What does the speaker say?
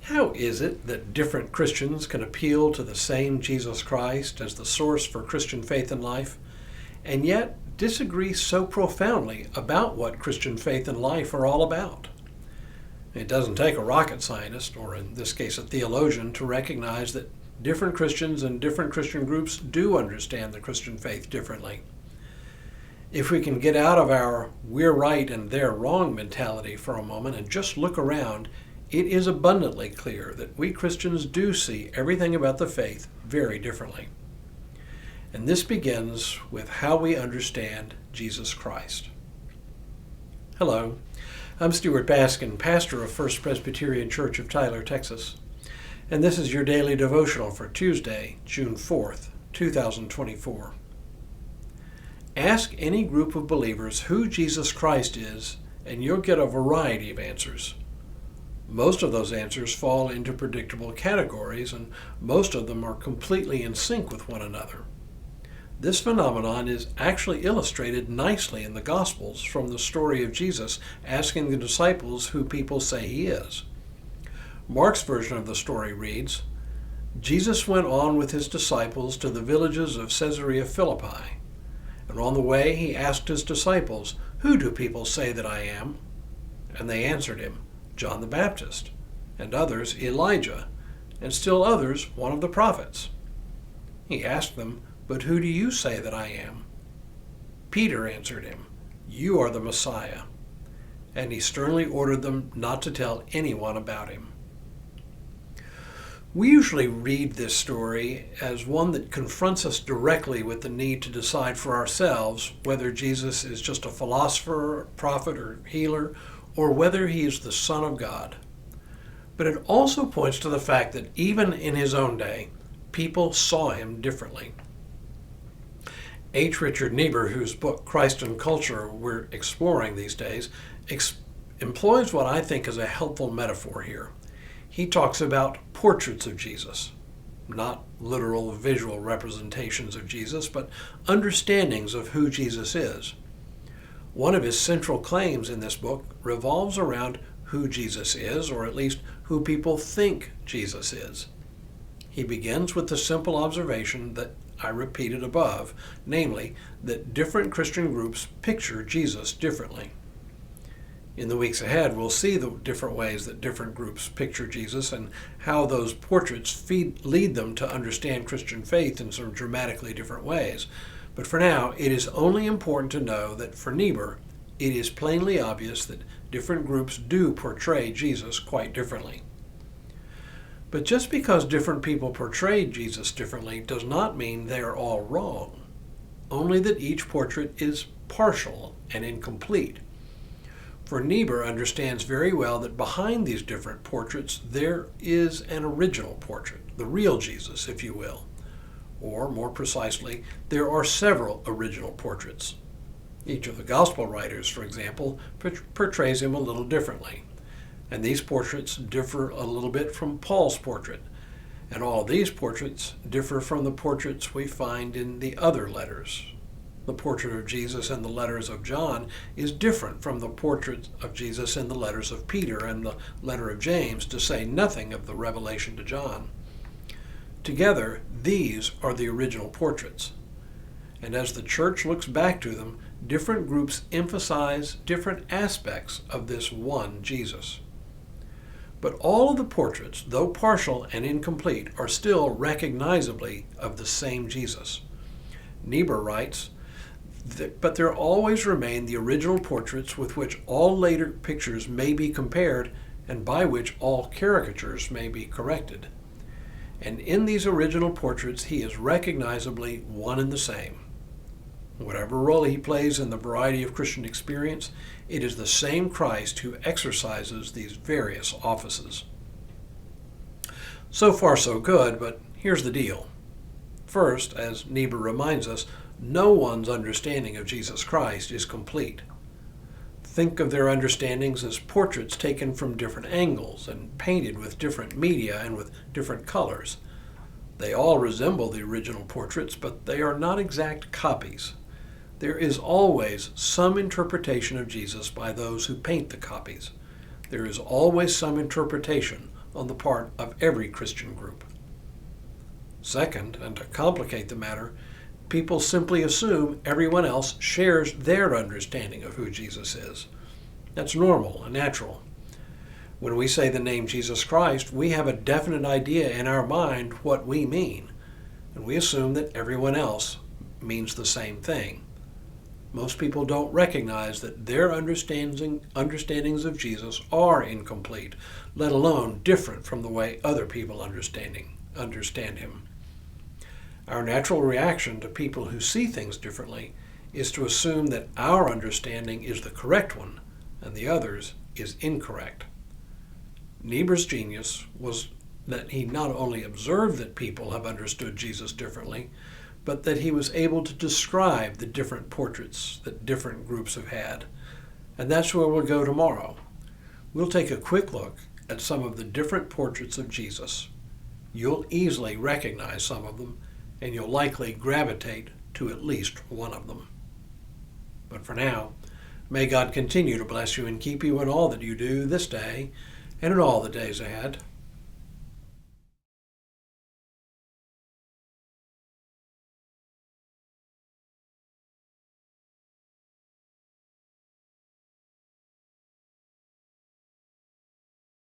How is it that different Christians can appeal to the same Jesus Christ as the source for Christian faith and life, and yet disagree so profoundly about what Christian faith and life are all about? It doesn't take a rocket scientist, or in this case a theologian, to recognize that different Christians and different Christian groups do understand the Christian faith differently. If we can get out of our we're right and they're wrong mentality for a moment and just look around, it is abundantly clear that we Christians do see everything about the faith very differently. And this begins with how we understand Jesus Christ. Hello, I'm Stuart Baskin, pastor of First Presbyterian Church of Tyler, Texas, and this is your daily devotional for Tuesday, June 4th, 2024. Ask any group of believers who Jesus Christ is, and you'll get a variety of answers. Most of those answers fall into predictable categories, and most of them are completely in sync with one another. This phenomenon is actually illustrated nicely in the Gospels from the story of Jesus asking the disciples who people say he is. Mark's version of the story reads, Jesus went on with his disciples to the villages of Caesarea Philippi, and on the way he asked his disciples, "Who do people say that I am?" And they answered him, "John the Baptist, and others Elijah, and still others one of the prophets." He asked them, "But who do you say that I am?" Peter answered him, "You are the Messiah." And he sternly ordered them not to tell anyone about him. We usually read this story as one that confronts us directly with the need to decide for ourselves whether Jesus is just a philosopher, prophet, or healer, or whether he is the Son of God. But it also points to the fact that even in his own day, people saw him differently. H. Richard Niebuhr, whose book Christ and Culture we're exploring these days, employs what I think is a helpful metaphor here. He talks about portraits of Jesus, not literal visual representations of Jesus, but understandings of who Jesus is. One of his central claims in this book revolves around who Jesus is, or at least who people think Jesus is. He begins with the simple observation that I repeated above, namely, that different Christian groups picture Jesus differently. In the weeks ahead, we'll see the different ways that different groups picture Jesus and how those portraits lead them to understand Christian faith in some dramatically different ways. But for now, it is only important to know that for Niebuhr, it is plainly obvious that different groups do portray Jesus quite differently. But just because different people portray Jesus differently does not mean they are all wrong, only that each portrait is partial and incomplete. For Niebuhr understands very well that behind these different portraits there is an original portrait, the real Jesus, if you will. Or, more precisely, there are several original portraits. Each of the Gospel writers, for example, portrays him a little differently. And these portraits differ a little bit from Paul's portrait. And all these portraits differ from the portraits we find in the other letters. The portrait of Jesus in the letters of John is different from the portrait of Jesus in the letters of Peter and the letter of James, to say nothing of the revelation to John. Together, these are the original portraits. And as the church looks back to them, different groups emphasize different aspects of this one Jesus. But all of the portraits, though partial and incomplete, are still recognizably of the same Jesus. Niebuhr writes, but there always remain the original portraits with which all later pictures may be compared and by which all caricatures may be corrected. And in these original portraits he is recognizably one and the same. Whatever role he plays in the variety of Christian experience, it is the same Christ who exercises these various offices. So far so good, but here's the deal. First, as Niebuhr reminds us, no one's understanding of Jesus Christ is complete. Think of their understandings as portraits taken from different angles and painted with different media and with different colors. They all resemble the original portraits, but they are not exact copies. There is always some interpretation of Jesus by those who paint the copies. There is always some interpretation on the part of every Christian group. Second, and to complicate the matter, people simply assume everyone else shares their understanding of who Jesus is. That's normal and natural. When we say the name Jesus Christ, we have a definite idea in our mind what we mean, and we assume that everyone else means the same thing. Most people don't recognize that their understandings of Jesus are incomplete, let alone different from the way other people understand him. Our natural reaction to people who see things differently is to assume that our understanding is the correct one and the other's is incorrect. Niebuhr's genius was that he not only observed that people have understood Jesus differently, but that he was able to describe the different portraits that different groups have had. And that's where we'll go tomorrow. We'll take a quick look at some of the different portraits of Jesus. You'll easily recognize some of them, and you'll likely gravitate to at least one of them. But for now, may God continue to bless you and keep you in all that you do this day and in all the days ahead.